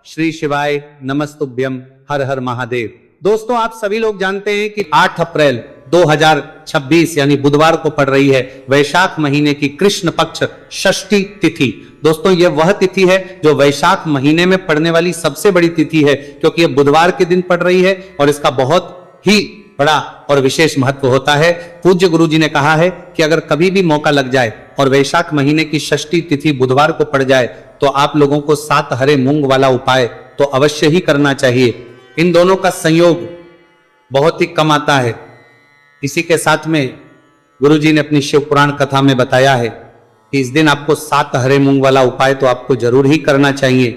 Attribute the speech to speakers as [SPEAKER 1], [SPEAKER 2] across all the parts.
[SPEAKER 1] श्री शिवाय नमस्तुभ्यम, हर हर महादेव। दोस्तों, आप सभी लोग जानते हैं कि 8 अप्रैल 2026 यानी बुधवार को पड़ रही है वैशाख महीने की कृष्ण पक्ष षष्ठी तिथि। दोस्तों, यह वह तिथि है जो वैशाख महीने में पड़ने वाली सबसे बड़ी तिथि है, क्योंकि यह बुधवार के दिन पड़ रही है और इसका बहुत ही बड़ा और विशेष महत्व होता है। पूज्य गुरु जी ने कहा है कि अगर कभी भी मौका लग जाए और वैशाख महीने की षष्ठी तिथि बुधवार को पड़ जाए तो आप लोगों को 7 हरे मूंग वाला उपाय तो अवश्य ही करना चाहिए। इन दोनों का संयोग बहुत ही कम आता है। इसी के साथ में गुरु जी ने अपनी शिव पुराण कथा में बताया है कि इस दिन आपको 7 हरे मूंग वाला उपाय तो आपको जरूर ही करना चाहिए,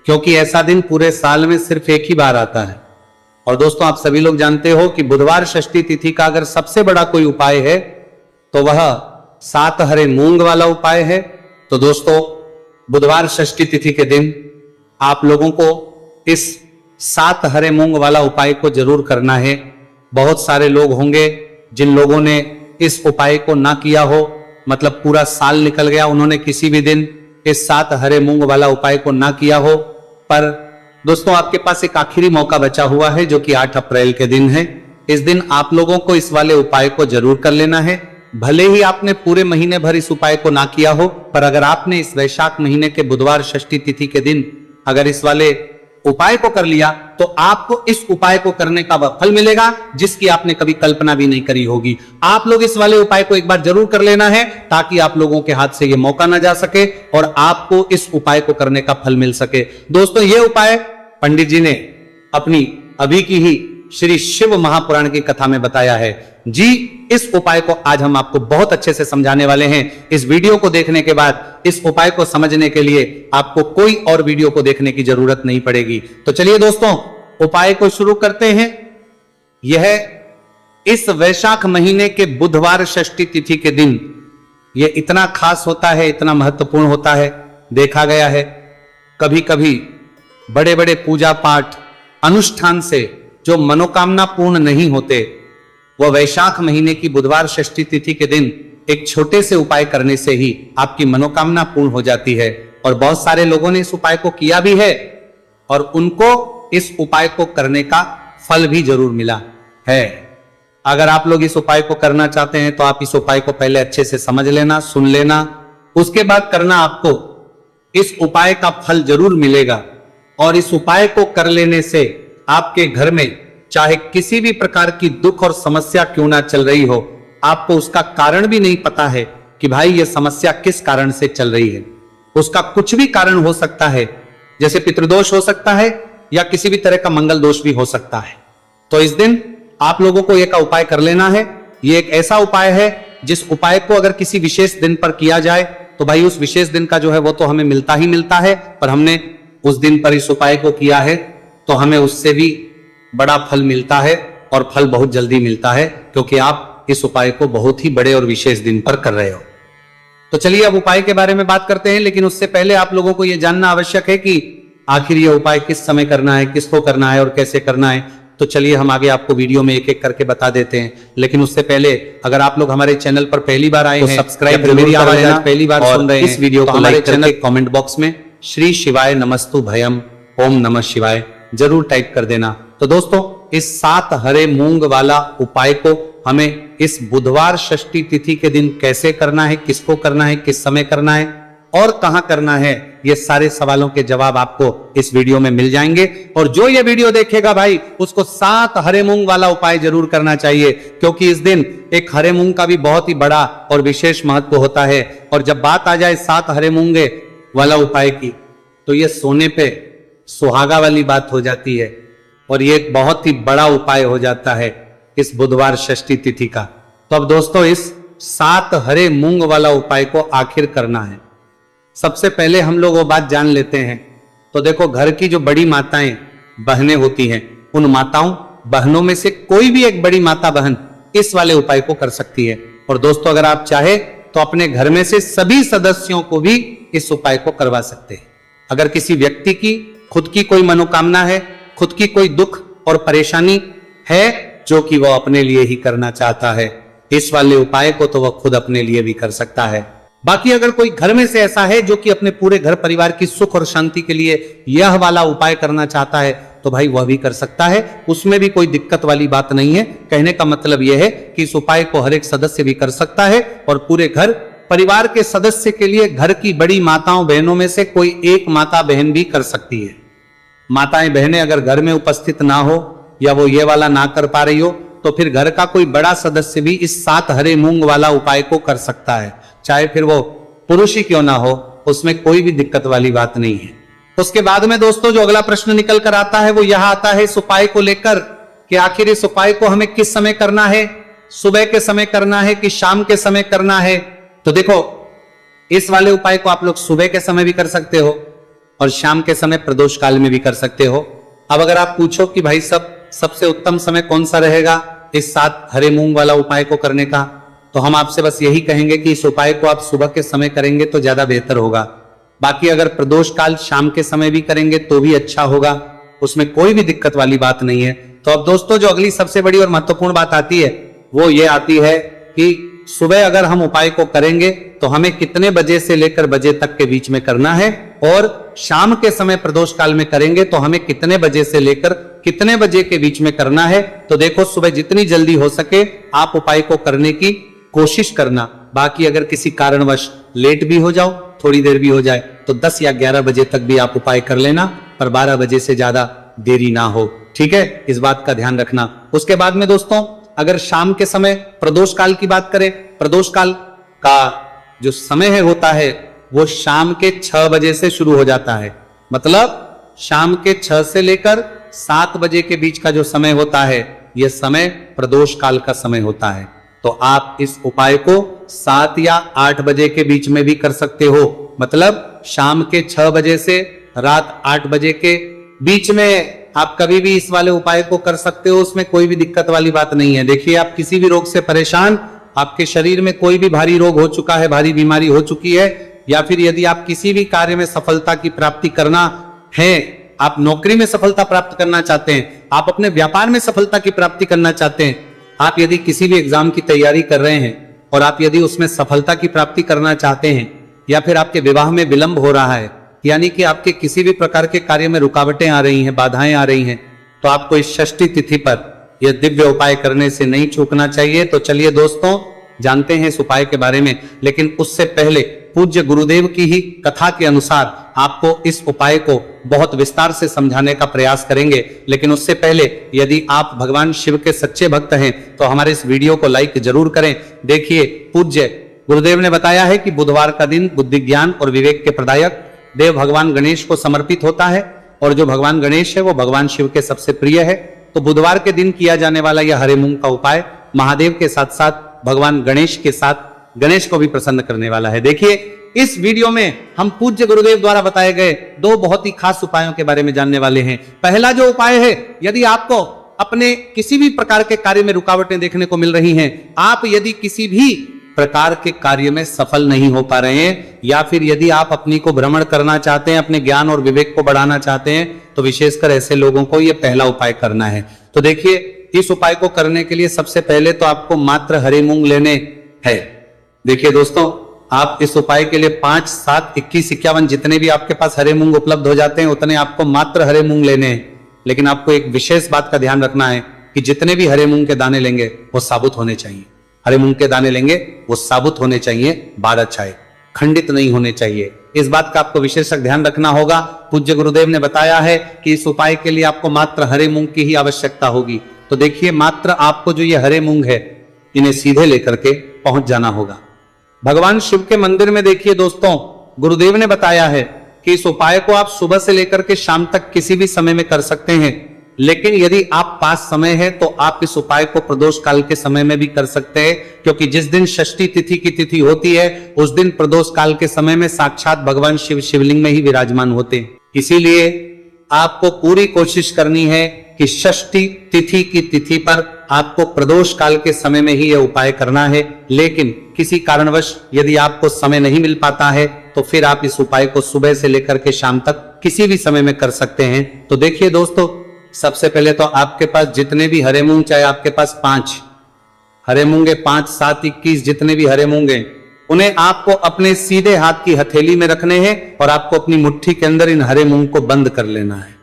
[SPEAKER 1] क्योंकि ऐसा दिन पूरे साल में सिर्फ एक ही बार आता है। और दोस्तों, आप सभी लोग जानते हो कि बुधवार षष्ठी तिथि का अगर सबसे बड़ा कोई उपाय है तो वह 7 हरे मूंग वाला उपाय है। तो दोस्तों, बुधवार षष्ठी तिथि के दिन आप लोगों को इस 7 हरे मूंग वाला उपाय को जरूर करना है। बहुत सारे लोग होंगे जिन लोगों ने इस उपाय को ना किया हो, मतलब पूरा साल निकल गया, उन्होंने किसी भी दिन इस 7 हरे मूंग वाला उपाय को ना किया हो। पर दोस्तों, आपके पास एक आखिरी मौका बचा हुआ है जो कि 8 अप्रैल के दिन है। इस दिन आप लोगों को इस वाले उपाय को जरूर कर लेना है। भले ही आपने पूरे महीने भर इस उपाय को ना किया हो, पर अगर आपने इस वैशाख महीने के बुधवार षष्ठी तिथि के दिन अगर इस वाले उपाय को कर लिया तो आपको इस उपाय को करने का वह फल मिलेगा जिसकी आपने कभी कल्पना भी नहीं करी होगी। आप लोग इस वाले उपाय को एक बार जरूर कर लेना है ताकि आप लोगों के हाथ से यह मौका ना जा सके और आपको इस उपाय को करने का फल मिल सके। दोस्तों, यह उपाय पंडित जी ने अपनी अभी की ही श्री शिव महापुराण की कथा में बताया है जी। इस उपाय को आज हम आपको बहुत अच्छे से समझाने वाले हैं। इस वीडियो को देखने के बाद इस उपाय को समझने के लिए आपको कोई और वीडियो को देखने की जरूरत नहीं पड़ेगी। तो चलिए दोस्तों, उपाय को शुरू करते हैं। यह इस वैशाख महीने के बुधवार षष्ठी तिथि के दिन यह इतना खास होता है, इतना महत्वपूर्ण होता है। देखा गया है कभी कभी बड़े बड़े पूजा पाठ अनुष्ठान से जो मनोकामना पूर्ण नहीं होते, वह वैशाख महीने की बुधवार षष्ठी तिथि के दिन एक छोटे से उपाय करने से ही आपकी मनोकामना पूर्ण हो जाती है। और बहुत सारे लोगों ने इस उपाय को किया भी है और उनको इस उपाय को करने का फल भी जरूर मिला है। अगर आप लोग इस उपाय को करना चाहते हैं तो आप इस उपाय को पहले अच्छे से समझ लेना, सुन लेना, उसके बाद करना। आपको इस उपाय का फल जरूर मिलेगा और इस उपाय को कर लेने से आपके घर में चाहे किसी भी प्रकार की दुख और समस्या क्यों ना चल रही हो, आपको उसका कारण भी नहीं पता है कि भाई यह समस्या किस कारण से चल रही है। उसका कुछ भी कारण हो सकता है, जैसे पितृदोष हो सकता है या किसी भी तरह का मंगल दोष भी हो सकता है। तो इस दिन आप लोगों को एक उपाय कर लेना है। यह एक ऐसा उपाय है जिस उपाय को अगर किसी विशेष दिन पर किया जाए तो भाई उस विशेष दिन का जो है वो तो हमें मिलता ही मिलता है, पर हमने उस दिन पर इस उपाय को किया है तो हमें उससे भी बड़ा फल मिलता है और फल बहुत जल्दी मिलता है, क्योंकि आप इस उपाय को बहुत ही बड़े और विशेष दिन पर कर रहे हो। तो चलिए अब उपाय के बारे में बात करते हैं, लेकिन उससे पहले आप लोगों को यह जानना आवश्यक है कि आखिर यह उपाय किस समय करना है, किसको करना है और कैसे करना है। तो चलिए हम आगे आपको वीडियो में एक एक करके बता देते हैं। लेकिन उससे पहले अगर आप लोग हमारे चैनल पर पहली बार आए हैं, सब्सक्राइब मेरी आवाज आज पहली बार सुन रहे हैं, इस वीडियो को लाइक करके कमेंट बॉक्स में श्री शिवाय नमस्तु भयम ओम नमः शिवाय जरूर टाइप कर देना। तो दोस्तों, इस 7 हरे मूंग वाला उपाय को हमें इस बुधवार षष्ठी तिथि के दिन कैसे करना है, किसको करना है, किस समय करना है और कहां करना है, ये सारे सवालों के जवाब आपको इस वीडियो में मिल जाएंगे। और जो ये वीडियो देखेगा भाई उसको 7 हरे मूंग वाला उपाय जरूर करना चाहिए, क्योंकि इस दिन एक हरे मूंग का भी बहुत ही बड़ा और विशेष महत्व होता है। और जब बात आ जाए 7 हरे मूंगे वाला उपाय की तो ये सोने पे सुहागा वाली बात हो जाती है और ये एक बहुत ही बड़ा उपाय हो जाता है इस बुधवार षष्ठी तिथि का। तो अब दोस्तों, इस 7 हरे मूंग वाला उपाय को आखिर करना है। सबसे पहले हम लोग वो बात जान लेते हैं। तो देखो, घर की जो बड़ी माताएं बहनें होती हैं, उन माताओं बहनों में से कोई भी एक बड़ी माता बहन इस वाले उपाय को कर सकती है। और दोस्तों, अगर आप चाहे तो अपने घर में से सभी सदस्यों को भी इस उपाय को करवा सकते हैं। अगर किसी व्यक्ति की खुद की कोई मनोकामना है, खुद की कोई दुख और परेशानी है जो कि वह अपने लिए ही करना चाहता है, इस वाले उपाय को तो वह खुद अपने लिए भी कर सकता है। बाकी अगर कोई घर में से ऐसा है जो कि अपने पूरे घर परिवार की सुख और शांति के लिए यह वाला उपाय करना चाहता है तो भाई वह भी कर सकता है, उसमें भी कोई दिक्कत वाली बात नहीं है। कहने का मतलब यह है कि इस उपाय को हर एक सदस्य भी कर सकता है और पूरे घर परिवार के सदस्य के लिए घर की बड़ी माताओं बहनों में से कोई एक माता बहन भी कर सकती है। माताएं बहनें अगर घर में उपस्थित ना हो या वो ये वाला ना कर पा रही हो तो फिर घर का कोई बड़ा सदस्य भी इस 7 हरे मूंग वाला उपाय को कर सकता है, चाहे फिर वो पुरुष ही क्यों ना हो, उसमें कोई भी दिक्कत वाली बात नहीं है। उसके बाद में दोस्तों जो अगला प्रश्न निकल कर आता है वो यह आता है इस उपाय को लेकर कि आखिर इस उपाय को हमें किस समय करना है, सुबह के समय करना है कि शाम के समय करना है। तो देखो इस वाले उपाय को आप लोग सुबह के समय भी कर सकते हो और शाम के समय प्रदोष काल में भी कर सकते हो। अब अगर आप पूछो कि भाई सबसे उत्तम समय कौन सा रहेगा इस 7 हरे मूंग वाला उपाय को करने का, तो हम आपसे बस यही कहेंगे कि इस उपाय को आप सुबह के समय करेंगे तो ज्यादा बेहतर होगा। बाकी अगर प्रदोष काल शाम के समय भी करेंगे तो भी अच्छा होगा, उसमें कोई भी दिक्कत वाली बात नहीं है। तो अब दोस्तों जो अगली सबसे बड़ी और महत्वपूर्ण बात आती है वो ये आती है कि सुबह अगर हम उपाय को करेंगे तो हमें कितने बजे से लेकर बजे तक के बीच में करना है और शाम के समय प्रदोष काल में करेंगे तो हमें कितने बजे से लेकर कितने बजे के बीच में करना है। तो देखो सुबह जितनी जल्दी हो सके आप उपाय को करने की कोशिश करना। बाकी अगर किसी कारणवश लेट भी हो जाओ, थोड़ी देर भी हो जाए तो 10 या 11 बजे तक भी आप उपाय कर लेना, पर 12 बजे से ज्यादा देरी ना हो, ठीक है, इस बात का ध्यान रखना। उसके बाद में दोस्तों अगर शाम के समय प्रदोष काल की बात करें, प्रदोष काल का जो समय है होता है वो शाम के 6 बजे से शुरू हो जाता है, मतलब शाम के 6 से लेकर 7 बजे के बीच का जो समय होता है यह समय प्रदोष काल का समय होता है। तो आप इस उपाय को 7 या 8 बजे के बीच में भी कर सकते हो, मतलब शाम के 6 बजे से रात 8 बजे के बीच में आप कभी भी इस वाले उपाय को कर सकते हो, उसमें कोई भी दिक्कत वाली बात नहीं है। देखिए आप किसी भी रोग से परेशान, आपके शरीर में कोई भी भारी रोग हो चुका है, भारी बीमारी हो चुकी है, या फिर यदि आप किसी भी कार्य में सफलता की प्राप्ति करना है, आप नौकरी में सफलता प्राप्त करना चाहते हैं, आप अपने व्यापार में सफलता की प्राप्ति करना चाहते हैं, आप यदि किसी भी एग्जाम की तैयारी कर रहे हैं और आप यदि उसमें सफलता की प्राप्ति करना चाहते हैं, या फिर आपके विवाह में विलंब हो रहा है, यानी कि आपके किसी भी प्रकार के कार्य में रुकावटें आ रही हैं, बाधाएं आ रही हैं, तो आपको इस षष्ठी तिथि पर यह दिव्य उपाय करने से नहीं चूकना चाहिए। तो चलिए दोस्तों जानते हैं इस उपाय के बारे में, लेकिन उससे पहले पूज्य गुरुदेव की ही कथा के अनुसार आपको इस उपाय को बहुत विस्तार से समझाने का प्रयास करेंगे। लेकिन उससे पहले यदि आप भगवान शिव के सच्चे भक्त हैं तो हमारे इस वीडियो को लाइक जरूर करें। देखिए पूज्य गुरुदेव ने बताया है कि बुधवार का दिन बुद्धि ज्ञान और विवेक के प्रदायक देव भगवान गणेश को समर्पित होता है, और जो भगवान गणेश है वो भगवान शिव के सबसे प्रिय है। तो बुधवार के दिन किया जाने वाला यह हरे मूंग का उपाय महादेव के साथ साथ भगवान गणेश के साथ गणेश को भी प्रसन्न करने वाला है। देखिए इस वीडियो में हम पूज्य गुरुदेव द्वारा बताए गए 2 बहुत ही खास उपायों के बारे में जानने वाले हैं। पहला जो उपाय है, यदि आपको अपने किसी भी प्रकार के कार्य में रुकावटें देखने को मिल रही हैं, आप यदि किसी भी प्रकार के कार्य में सफल नहीं हो पा रहे हैं, या फिर यदि आप अपनी को भ्रमण करना चाहते हैं, अपने ज्ञान और विवेक को बढ़ाना चाहते हैं, तो विशेषकर ऐसे लोगों को यह पहला उपाय करना है। तो देखिए इस उपाय को करने के लिए सबसे पहले तो आपको मात्र हरे मूंग लेने हैं। देखिए दोस्तों आप इस उपाय के लिए 5, 7, 21, 51 जितने भी आपके पास हरे मूंग उपलब्ध हो जाते हैं उतने आपको मात्र हरे मूंग लेने हैं। लेकिन आपको एक विशेष बात का ध्यान रखना है कि जितने भी हरे मूंग के दाने लेंगे वो साबुत होने चाहिए। हरे मूंग के दाने लेंगे वो साबुत होने चाहिए, बारह छाए, खंडित नहीं होने चाहिए। इस बात का आपको विशेष ध्यान रखना होगा। पूज्य गुरुदेव ने बताया है कि इस उपाय के लिए आपको मात्र हरे मूंग की ही आवश्यकता होगी। तो देखिए मात्र आपको जो ये हरे मूंग है इन्हें सीधे लेकर के पहुंच जाना होगा भगवान शिव के मंदिर में। देखिए दोस्तों गुरुदेव ने बताया है कि इस उपाय को आप सुबह से लेकर के शाम तक किसी भी समय में कर सकते हैं, लेकिन यदि आप पास समय है तो आप इस उपाय को प्रदोष काल के समय में भी कर सकते हैं, क्योंकि जिस दिन षष्ठी तिथि की तिथि होती है उस दिन प्रदोष काल के समय में साक्षात भगवान शिव शिवलिंग में ही विराजमान होते हैं। इसीलिए आपको पूरी कोशिश करनी है कि षष्ठी तिथि की तिथि पर आपको प्रदोष काल के समय में ही यह उपाय करना है। लेकिन किसी कारणवश यदि आपको समय नहीं मिल पाता है तो फिर आप इस उपाय को सुबह से लेकर के शाम तक किसी भी समय में कर सकते हैं। तो देखिए दोस्तों सबसे पहले तो आपके पास जितने भी हरे मूंग, चाहे आपके पास 5 हरे मूंगे, 5, 7, 21 जितने भी हरे मूंगे, उन्हें आपको अपने सीधे हाथ की हथेली में रखने हैं और आपको अपनी मुट्ठी के अंदर इन हरे मूंग को बंद कर लेना है।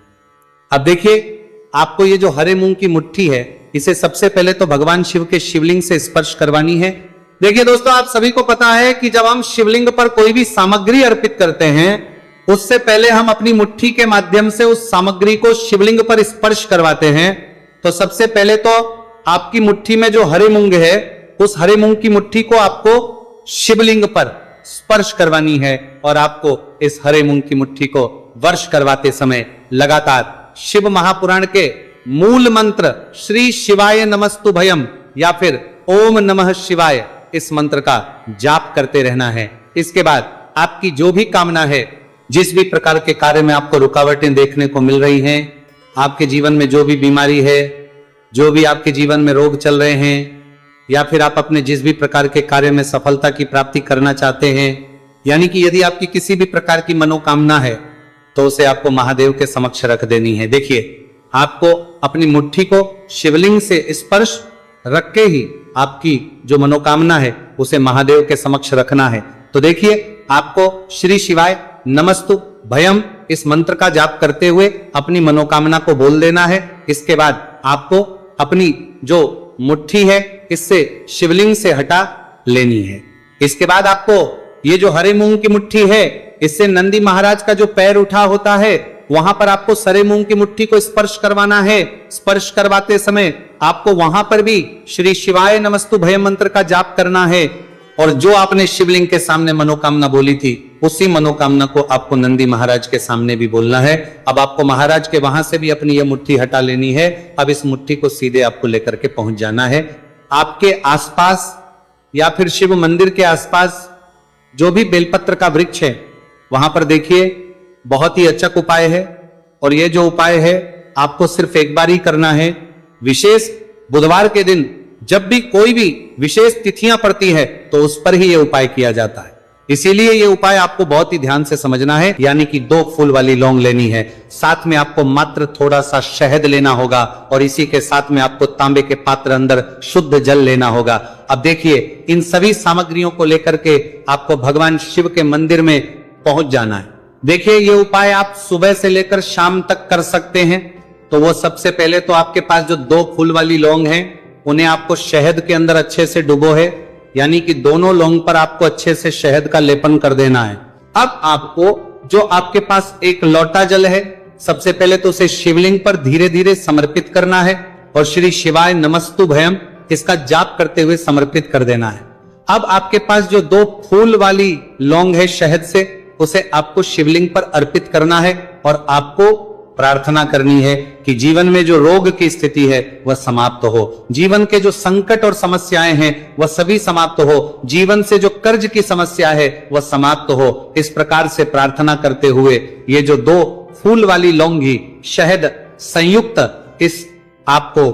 [SPEAKER 1] अब देखिए, आपको ये जो हरे मूंग की मुट्ठी है, इसे सबसे पहले तो भगवान शिव के शिवलिंग से स्पर्श करवानी है। देखिए दोस्तों, आप सभी को पता है कि जब हम शिवलिंग पर कोई भी सामग्री अर्पित करते हैं, उससे पहले हम अपनी मुट्ठी के माध्यम से उस सामग्री को शिवलिंग पर स्पर्श करवाते हैं। तो सबसे पहले तो आपकी मुट्ठी में जो हरे मूंग है, उस हरे मूंग की मुट्ठी को आपको शिवलिंग पर स्पर्श करवानी है और आपको इस हरे मूंग की मुट्ठी को वर्ष करवाते समय लगातार शिव महापुराण के मूल मंत्र श्री शिवाय नमस्तु भयम या फिर ओम नमः शिवाय, इस मंत्र का जाप करते रहना है। इसके बाद आपकी जो भी कामना है, जिस भी प्रकार के कार्य में आपको रुकावटें देखने को मिल रही हैं, आपके जीवन में जो भी बीमारी है, जो भी आपके जीवन में रोग चल रहे हैं, या फिर आप अपने जिस भी प्रकार के कार्य में सफलता की प्राप्ति करना चाहते हैं, यानी कि यदि आपकी किसी भी प्रकार की मनोकामना है, तो उसे आपको महादेव के समक्ष रख देनी है। देखिए, आपको अपनी मुट्ठी को शिवलिंग से स्पर्श रख के ही आपकी जो मनोकामना है उसे महादेव के समक्ष रखना है। तो देखिए, आपको श्री शिवाय नमस्तु भयम इस मंत्र का जाप करते हुए अपनी मनोकामना को बोल देना है। इसके बाद आपको अपनी जो मुट्ठी है, इससे शिवलिंग से हटा लेनी है। इसके बाद आपको ये जो हरे मूंग की मुट्ठी है, इससे नंदी महाराज का जो पैर उठा होता है, वहां पर आपको सरे मूंग की मुट्ठी को स्पर्श करवाना है। स्पर्श करवाते समय आपको वहां पर भी श्री शिवाय नमस्तु भयम मंत्र का जाप करना है और जो आपने शिवलिंग के सामने मनोकामना बोली थी, उसी मनोकामना को आपको नंदी महाराज के सामने भी बोलना है। अब आपको महाराज के वहां से भी अपनी यह मुट्ठी हटा लेनी है। अब इस मुट्ठी को सीधे आपको लेकर के पहुंच जाना है। आपके आसपास या फिर शिव मंदिर के आसपास जो भी बेलपत्र का वृक्ष है, वहां पर देखिए, बहुत ही अच्छा उपाय है। और यह जो उपाय है आपको सिर्फ एक बार ही करना है। विशेष बुधवार के दिन जब भी कोई भी विशेष तिथियां पड़ती है, तो उस पर ही यह उपाय किया जाता है। इसीलिए यह उपाय आपको बहुत ही ध्यान से समझना है। यानी कि 2 फूल वाली लौंग लेनी है, साथ में आपको मात्र थोड़ा सा शहद लेना होगा और इसी के साथ में आपको तांबे के पात्र अंदर शुद्ध जल लेना होगा। अब देखिए, इन सभी सामग्रियों को लेकर के आपको भगवान शिव के मंदिर में पहुंच जाना है। देखिए, ये उपाय आप सुबह से लेकर शाम तक कर सकते हैं। तो वो सबसे पहले तो आपके पास जो 2 फूल वाली लौंग हैं, उन्हें आपको शहद के अंदर अच्छे से डुबो है, यानी कि दोनों लौंग पर आपको अच्छे से शहद का लेपन कर देना है। अब आपको जो आपके पास एक लोटा जल है, सबसे पहले तो उसे शिवलिंग पर धीरे धीरे समर्पित करना है और श्री शिवाय नमस्तु भयम इसका जाप करते हुए समर्पित कर देना है। अब आपके पास जो 2 फूल वाली लौंग है शहद से, उसे आपको शिवलिंग पर अर्पित करना है और आपको प्रार्थना करनी है कि जीवन में जो रोग की स्थिति है वह समाप्त हो, जीवन के जो संकट और समस्याएं हैं वह सभी समाप्त हो, जीवन से जो कर्ज की समस्या है वह समाप्त हो। इस प्रकार से प्रार्थना करते हुए ये जो 2 फूल वाली लौंगी शहद संयुक्त इस आपको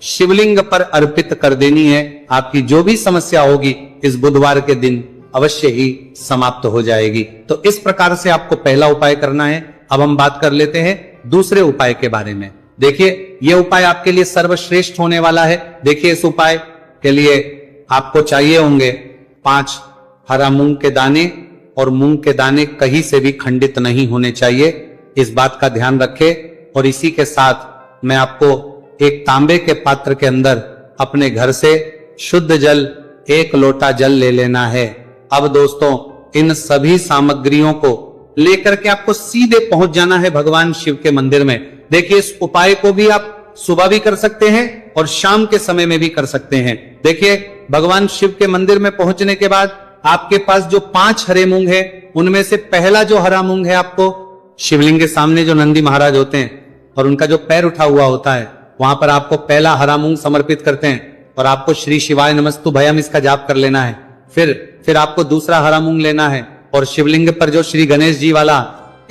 [SPEAKER 1] शिवलिंग पर अर्पित कर देनी है। आपकी जो भी समस्या होगी इस बुधवार के दिन अवश्य ही समाप्त हो जाएगी। तो इस प्रकार से आपको पहला उपाय करना है। अब हम बात कर लेते हैं दूसरे उपाय के बारे में। देखिए, यह उपाय आपके लिए सर्वश्रेष्ठ होने वाला है। देखिए, इस उपाय के लिए आपको चाहिए होंगे 5 हरा मूंग के दाने, और मूंग के दाने कहीं से भी खंडित नहीं होने चाहिए, इस बात का ध्यान रखें। और इसी के साथ मैं आपको एक तांबे के पात्र के अंदर अपने घर से शुद्ध जल 1 लोटा जल ले लेना है। अब दोस्तों, इन सभी सामग्रियों को लेकर के आपको सीधे पहुंच जाना है भगवान शिव के मंदिर में। देखिए, इस उपाय को भी आप सुबह भी कर सकते हैं और शाम के समय में भी कर सकते हैं। देखिए, भगवान शिव के मंदिर में पहुंचने के बाद आपके पास जो 5 हरे मूंग है, उनमें से पहला जो हरा मूंग है, आपको शिवलिंग के सामने जो नंदी महाराज होते हैं और उनका जो पैर उठा हुआ होता है, वहां पर आपको पहला हरा मूंग समर्पित करते हैं और आपको श्री शिवाय नमस्तु भयम इसका जाप कर लेना है। फिर आपको दूसरा हरा मूंग लेना है और शिवलिंग पर जो श्री गणेश जी वाला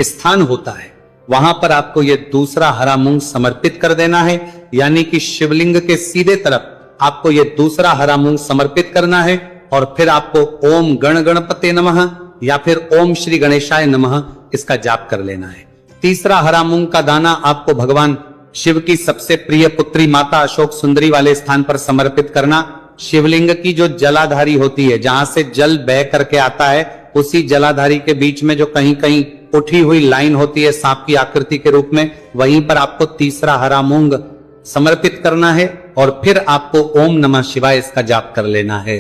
[SPEAKER 1] स्थान होता है, वहां पर आपको ये दूसरा हरा मूंग समर्पित कर देना है। यानी कि शिवलिंग के सीधे तरफ आपको ये दूसरा हरा मूंग समर्पित करना है और फिर आपको ओम गण गणपते नमः या फिर ओम श्री गणेशाय नमः इसका जाप कर लेना है। तीसरा हरा मूंग का दाना आपको भगवान शिव की सबसे प्रिय पुत्री माता अशोक सुंदरी वाले स्थान पर समर्पित करना शिवलिंग की जो जलाधारी होती है, जहां से जल बह करके आता है, उसी जलाधारी के बीच में जो कहीं कहीं उठी हुई लाइन होती है सांप की आकृति के रूप में, वहीं पर आपको तीसरा हरा मूंग समर्पित करना है और फिर आपको ओम नमः शिवाय इसका जाप कर लेना है।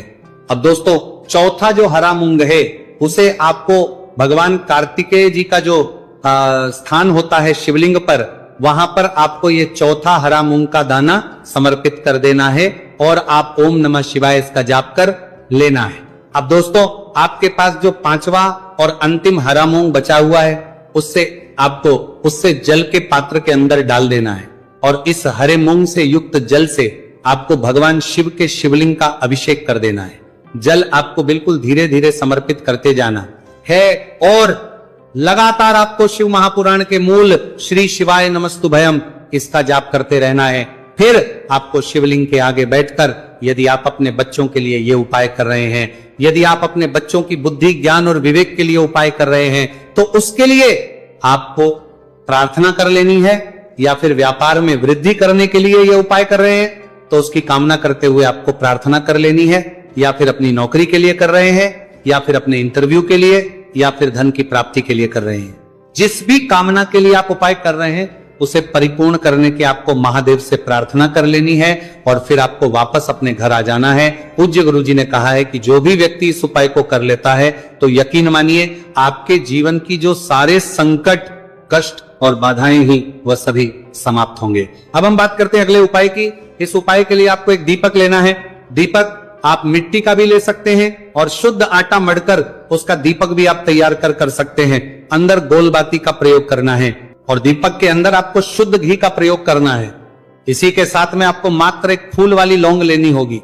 [SPEAKER 1] अब दोस्तों, चौथा जो हरा मूंग है उसे आपको भगवान कार्तिकेय जी का जो स्थान होता है शिवलिंग पर, वहां पर आपको ये चौथा हरा मूंग का दाना समर्पित कर देना है और आप ओम नमः शिवाय इसका जाप कर लेना है। अब दोस्तों, आपके पास जो पांचवा और अंतिम हरा मूंग बचा हुआ है, उससे जल के पात्र के अंदर डाल देना है और इस हरे मूंग से युक्त जल से आपको भगवान शिव के शिवलिंग का अभिषेक कर देना है। जल आपको बिल्कुल धीरे धीरे समर्पित करते जाना है और लगातार आपको शिव महापुराण के मूल श्री शिवाय नमस्तुभयम इसका जाप करते रहना है। फिर आपको शिवलिंग के आगे बैठकर, यदि आप अपने बच्चों के लिए ये उपाय कर रहे हैं, यदि आप अपने बच्चों की बुद्धि ज्ञान और विवेक के लिए उपाय कर रहे हैं, तो उसके लिए आपको प्रार्थना कर लेनी है, या फिर व्यापार में वृद्धि करने के लिए ये उपाय कर रहे हैं तो उसकी कामना करते हुए आपको प्रार्थना कर लेनी है, या फिर अपनी नौकरी के लिए कर रहे हैं, या फिर अपने इंटरव्यू के लिए, या फिर धन की प्राप्ति के लिए कर रहे हैं। जिस भी कामना के लिए आप उपाय कर रहे हैं उसे परिपूर्ण करने की आपको महादेव से प्रार्थना कर लेनी है और फिर आपको वापस अपने घर आ जाना है। पूज्य गुरु जी ने कहा है कि जो भी व्यक्ति इस उपाय को कर लेता है तो यकीन मानिए आपके जीवन की जो सारे संकट, कष्ट और बाधाएं ही वह सभी समाप्त होंगे। अब हम बात करते हैं अगले उपाय की। इस उपाय के लिए आपको एक दीपक लेना है। दीपक आप मिट्टी का भी ले सकते हैं और शुद्ध आटा मढ़कर उसका दीपक भी आप तैयार कर सकते हैं। अंदर गोल बाती का प्रयोग करना है और दीपक के अंदर आपको शुद्ध घी का प्रयोग करना है। इसी के साथ में आपको मात्र एक फूल वाली लौंग लेनी होगी।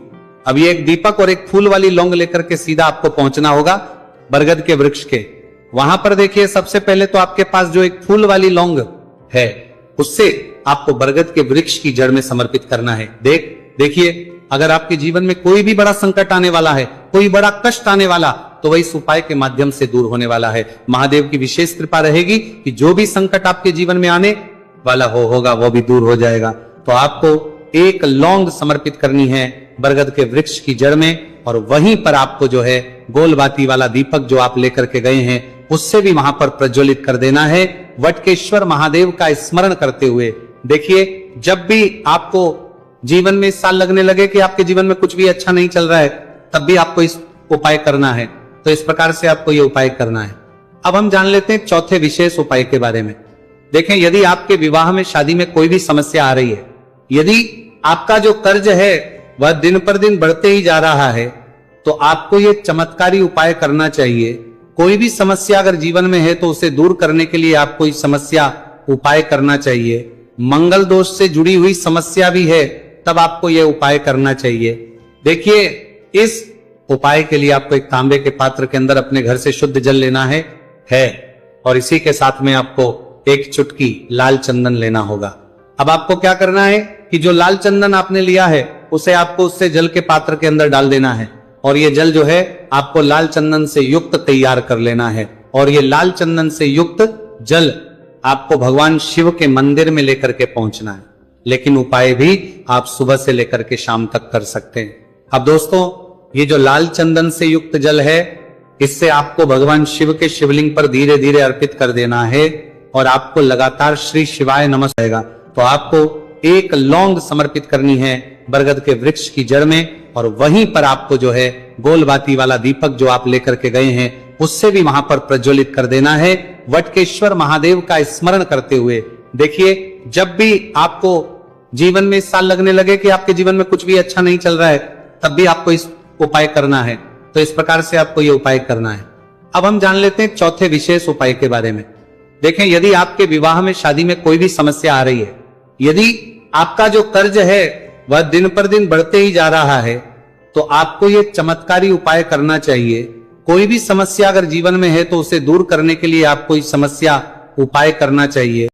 [SPEAKER 1] अब ये एक दीपक और एक फूल वाली लौंग लेकर के सीधा आपको पहुंचना होगा बरगद के वृक्ष के। वहां पर देखिए, सबसे पहले तो आपके पास जो एक फूल वाली लौंग है उससे आपको बरगद के वृक्ष की जड़ में समर्पित करना है। देखिए, अगर आपके जीवन में कोई भी बड़ा संकट आने वाला है, कोई बड़ा कष्ट आने वाला, तो वह इस उपाय के माध्यम से दूर होने वाला है। महादेव की विशेष कृपा रहेगी कि जो भी संकट आपके जीवन में आने वाला होगा वो भी दूर हो जाएगा। तो आपको एक लौंग समर्पित करनी है बरगद के वृक्ष की जड़ में और वहीं पर आपको जो है गोल बाती वाला दीपक जो आप लेकर के गए हैं उससे भी वहां पर प्रज्वलित कर देना है, वटकेश्वर महादेव का स्मरण करते हुए। देखिए, जब भी आपको जीवन में इस साल लगने लगे कि आपके जीवन में कुछ भी अच्छा नहीं चल रहा है, तब भी आपको इस उपाय करना है। तो इस प्रकार से आपको यह उपाय करना है। अब हम जान लेते हैं चौथे विशेष उपाय के बारे में। देखें, यदि आपके विवाह में, शादी में कोई भी समस्या आ रही है, यदि आपका जो कर्ज है वह दिन पर दिन बढ़ते ही जा रहा है, तो आपको यह चमत्कारी उपाय करना चाहिए। कोई भी समस्या अगर जीवन में है तो उसे दूर करने के लिए आपको इस समस्या उपाय करना चाहिए। मंगल दोष से जुड़ी हुई समस्या भी है तब आपको यह उपाय करना चाहिए। देखिए, इस उपाय के लिए आपको एक तांबे के पात्र के अंदर अपने घर से शुद्ध जल लेना है और इसी के साथ में आपको एक चुटकी लाल चंदन लेना होगा। अब आपको क्या करना है कि जो लाल चंदन आपने लिया है उसे आपको उससे जल के पात्र के अंदर डाल देना है और ये जल जो है आपको लाल चंदन से युक्त तैयार कर लेना है और ये लाल चंदन से युक्त जल आपको भगवान शिव के मंदिर में लेकर के पहुंचना है। लेकिन उपाय भी आप सुबह से लेकर के शाम तक कर सकते हैं। अब दोस्तों, ये जो लाल चंदन से युक्त जल है, इससे आपको भगवान शिव के शिवलिंग पर धीरे धीरे अर्पित कर देना है और आपको लगातार श्री शिवाय नमः आएगा। तो आपको एक लौंग समर्पित करनी है बरगद के वृक्ष की जड़ में और वहीं पर आपको जो है गोल बाती वाला दीपक जो आप लेकर के गए हैं उससे भी वहां पर प्रज्वलित कर देना है, वटकेश्वर महादेव का स्मरण करते हुए। देखिए, जब भी आपको जीवन में इस साल लगने लगे कि आपके जीवन में कुछ भी अच्छा नहीं चल रहा है, तब भी आपको इस उपाय करना है। तो इस प्रकार से आपको यह उपाय करना है। अब हम जान लेते हैं चौथे विशेष उपाय के बारे में। देखें, यदि आपके विवाह में, शादी में कोई भी समस्या आ रही है, यदि आपका जो कर्ज है वह दिन पर दिन बढ़ते ही जा रहा है, तो आपको यह चमत्कारी उपाय करना चाहिए। कोई भी समस्या अगर जीवन में है तो उसे दूर करने के लिए आपको इस समस्या उपाय करना चाहिए।